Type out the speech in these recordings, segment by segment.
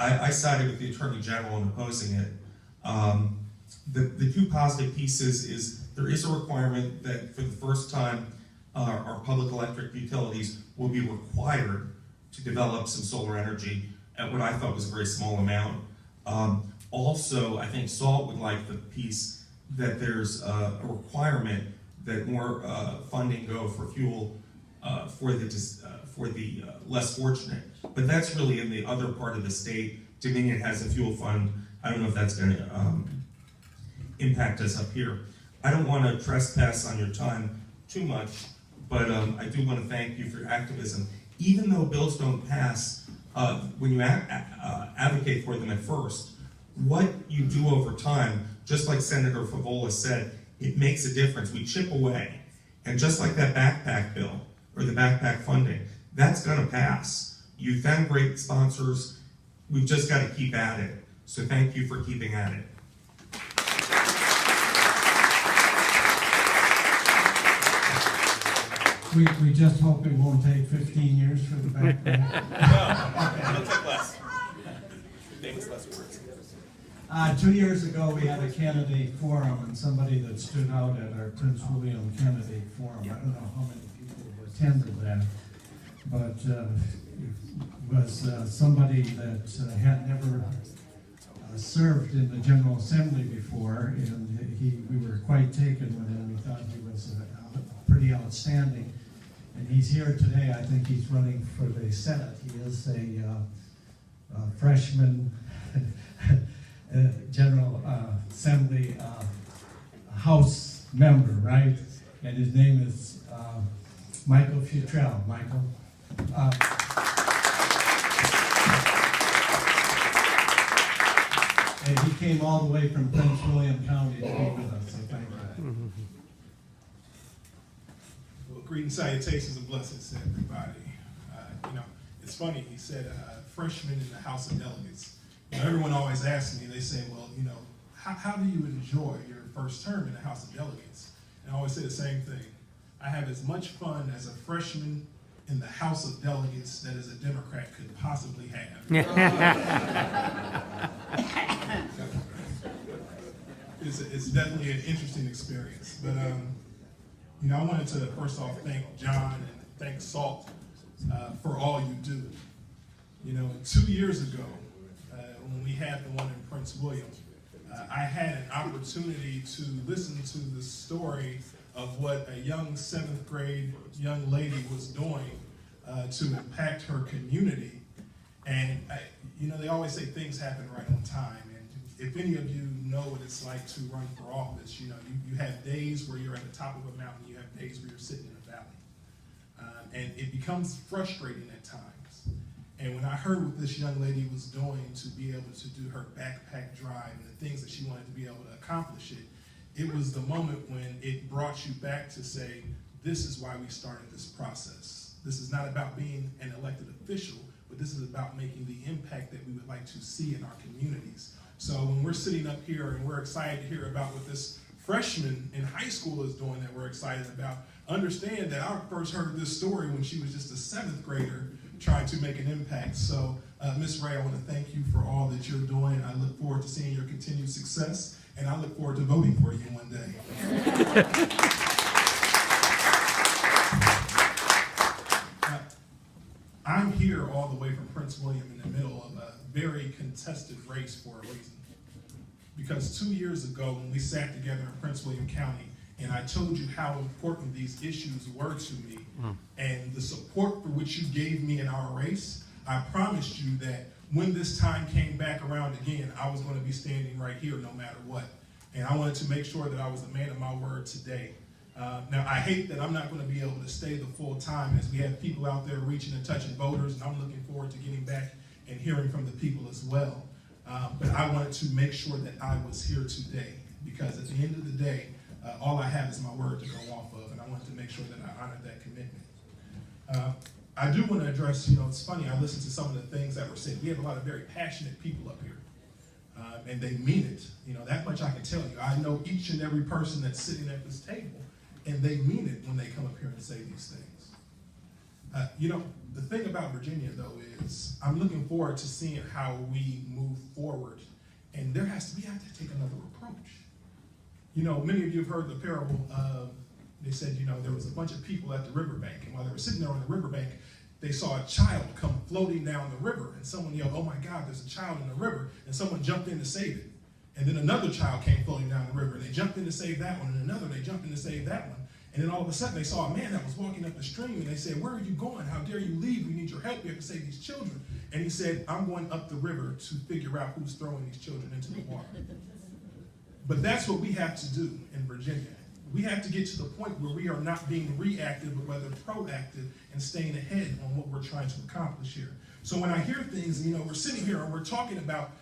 I sided with the Attorney General in opposing it. The two positive pieces is there is a requirement that for the first time, our public electric utilities will be required to develop some solar energy at what I thought was a very small amount. Also, I think SALT would like the piece that there's a requirement that more funding go for fuel for the less fortunate. But that's really in the other part of the state. Dominion has a fuel fund. I don't know if that's going to impact us up here. I don't want to trespass on your time too much, but I do want to thank you for your activism. Even though bills don't pass, when you advocate for them at first, what you do over time, just like Senator Favola said, it makes a difference. We chip away. And just like that backpack bill, or the backpack funding, that's going to pass. You found great sponsors. We've just got to keep at it. So thank you for keeping at it. We just hope it won't take 15 years for the backpack. No, it'll take less. Famous less words. 2 years ago, we had a candidate forum, and somebody that stood out at our Prince William candidate forum, I don't know how many people attended that, but it was somebody that had never served in the General Assembly before, and we were quite taken with him. We thought he was pretty outstanding. And he's here today. I think he's running for the Senate. He is a freshman General Assembly House member, right? And his name is Michael Futrell. Michael. And he came all the way from Prince William County to be with us, so thank you. Well, greetings, salutations, and blessings to everybody. It's funny, he said freshman in the House of Delegates. Everyone always asks me, they say, well, how do you enjoy your first term in the House of Delegates? And I always say the same thing. I have as much fun as a freshman in the House of Delegates that as a Democrat could possibly have. It's definitely an interesting experience. But, I wanted to first off thank John and thank SALT for all you do. 2 years ago, when we had the one in Prince William, I had an opportunity to listen to the story of what a young 7th grade young lady was doing to impact her community. And, they always say things happen right on time. And if any of you know what it's like to run for office, you have days where you're at the top of a mountain, you have days where you're sitting in a valley. And it becomes frustrating at times. And when I heard what this young lady was doing to be able to do her backpack drive and the things that she wanted to be able to accomplish it was the moment when it brought you back to say, this is why we started this process. This is not about being an elected official, but this is about making the impact that we would like to see in our communities. So when we're sitting up here and we're excited to hear about what this freshman in high school is doing that we're excited about, understand that I first heard this story when she was just a 7th grader trying to make an impact. So, Ms. Ray, I want to thank you for all that you're doing. I look forward to seeing your continued success, and I look forward to voting for you one day. I'm here all the way from Prince William in the middle of a very contested race for a reason. Because 2 years ago, when we sat together in Prince William County, and I told you how important these issues were to me, and the support for which you gave me in our race, I promised you that when this time came back around again, I was going to be standing right here no matter what. And I wanted to make sure that I was a man of my word today. Now, I hate that I'm not going to be able to stay the full time as we have people out there reaching and touching voters, and I'm looking forward to getting back and hearing from the people as well. But I wanted to make sure that I was here today, because at the end of the day, all I have is my word to go off of, and I wanted to make sure that I honored that commitment. I do want to address, it's funny, I listened to some of the things that were said. We have a lot of very passionate people up here, and they mean it. That much I can tell you. I know each and every person that's sitting at this table, and they mean it when they come up here and say these things. The thing about Virginia, though, is I'm looking forward to seeing how we move forward. And we have to take another approach. Many of you have heard the parable of, they said, there was a bunch of people at the riverbank, and while they were sitting there on the riverbank, they saw a child come floating down the river, and someone yelled, "Oh my God, there's a child in the river," and someone jumped in to save it. And then another child came floating down the river, and they jumped in to save that one, and another, they jumped in to save that one. And then all of a sudden, they saw a man that was walking up the stream, and they said, "Where are you going? How dare you leave? We need your help. We have to save these children." And he said, "I'm going up the river to figure out who's throwing these children into the water." But that's what we have to do in Virginia. We have to get to the point where we are not being reactive, but rather proactive and staying ahead on what we're trying to accomplish here. So when I hear things, we're sitting here and we're talking about,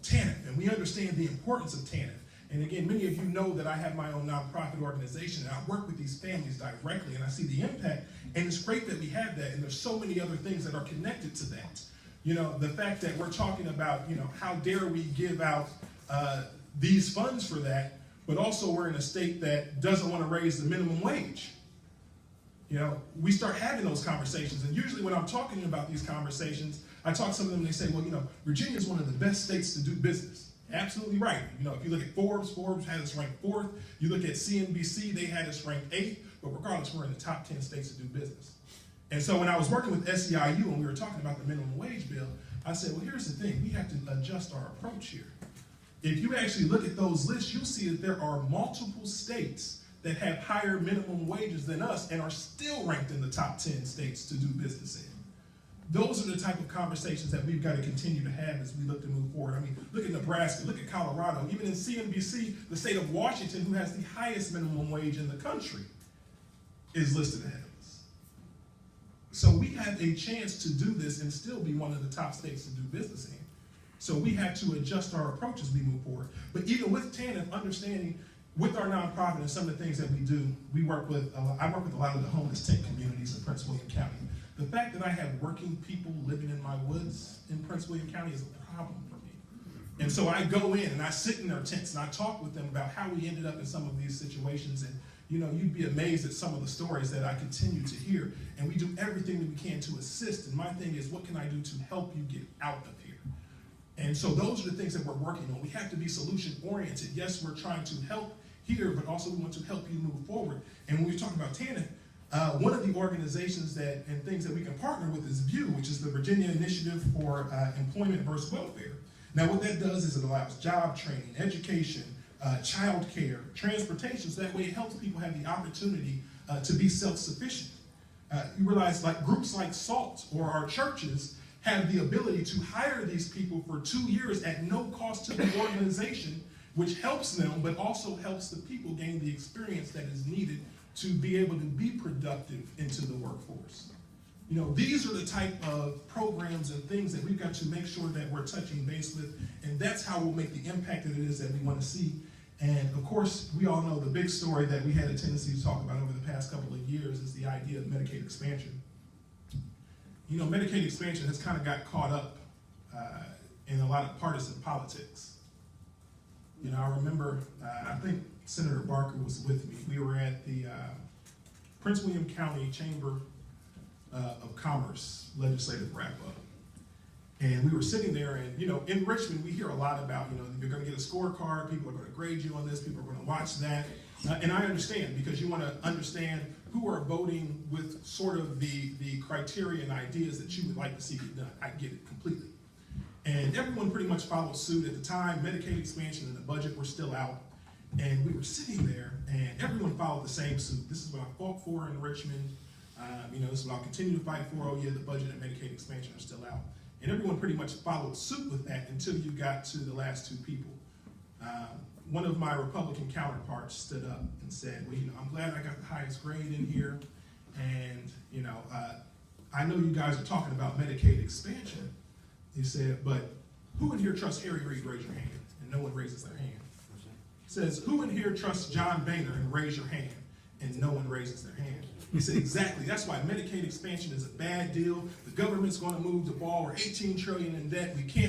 TANF, and we understand the importance of TANF. And again, many of you know that I have my own nonprofit organization, and I work with these families directly, and I see the impact, and it's great that we have that, and there's so many other things that are connected to that. The fact that we're talking about, how dare we give out these funds for that, but also we're in a state that doesn't want to raise the minimum wage. We start having those conversations, and usually when I'm talking about these conversations, I talk to some of them and they say, well, Virginia is one of the best states to do business. Absolutely right. If you look at Forbes had us ranked 4th. You look at CNBC, they had us ranked 8th, but regardless, we're in the top 10 states to do business. And so when I was working with SEIU and we were talking about the minimum wage bill, I said, well, here's the thing. We have to adjust our approach here. If you actually look at those lists, you'll see that there are multiple states that have higher minimum wages than us and are still ranked in the top 10 states to do business in. Those are the type of conversations that we've got to continue to have as we look to move forward. Look at Nebraska, look at Colorado, even in CNBC, the state of Washington, who has the highest minimum wage in the country, is listed ahead of us. So we have a chance to do this and still be one of the top states to do business in. So we have to adjust our approach as we move forward. But even with TANF, understanding with our nonprofit and some of the things that we do, I work with a lot of the homeless tent communities in Prince William County. The fact that I have working people living in my woods in Prince William County is a problem for me. And so I go in and I sit in their tents and I talk with them about how we ended up in some of these situations. And you'd be amazed at some of the stories that I continue to hear. And we do everything that we can to assist. And my thing is, what can I do to help you get out of here? And so those are the things that we're working on. We have to be solution-oriented. Yes, we're trying to help here, but also we want to help you move forward. And when we talk about TANF, one of the organizations and things that we can partner with is VIEW, which is the Virginia Initiative for Employment versus Welfare. Now, what that does is it allows job training, education, child care, transportation, so that way it helps people have the opportunity to be self-sufficient. You realize groups like SALT or our churches have the ability to hire these people for 2 years at no cost to the organization, which helps them, but also helps the people gain the experience that is needed to be able to be productive into the workforce. These are the type of programs and things that we've got to make sure that we're touching base with, and that's how we'll make the impact that it is that we want to see. And of course, we all know the big story that we had a tendency to talk about over the past couple of years is the idea of Medicaid expansion. Medicaid expansion has kind of got caught up in a lot of partisan politics. I remember, I think Senator Barker was with me. We were at the Prince William County Chamber of Commerce legislative wrap-up. And we were sitting there, and in Richmond, we hear a lot about, you're going to get a scorecard, people are going to grade you on this, people are going to watch that. And I understand, because you want to understand who are voting with sort of the criteria and ideas that you would like to see get done. I get it completely. And everyone pretty much followed suit. At the time, Medicaid expansion and the budget were still out. And we were sitting there, and everyone followed the same suit. This is what I fought for in Richmond. This is what I'll continue to fight for. Oh, yeah, the budget and Medicaid expansion are still out. And everyone pretty much followed suit with that until you got to the last two people. One of my Republican counterparts stood up and said, well, I'm glad I got the highest grade in here. And, I know you guys are talking about Medicaid expansion. He said, but who in here trusts Harry Reid? Raise your hand. And no one raises their hand. He says, who in here trusts John Boehner? And raise your hand. And no one raises their hand. He said, exactly. That's why Medicaid expansion is a bad deal. The government's going to move the ball. We're $18 trillion in debt. We can't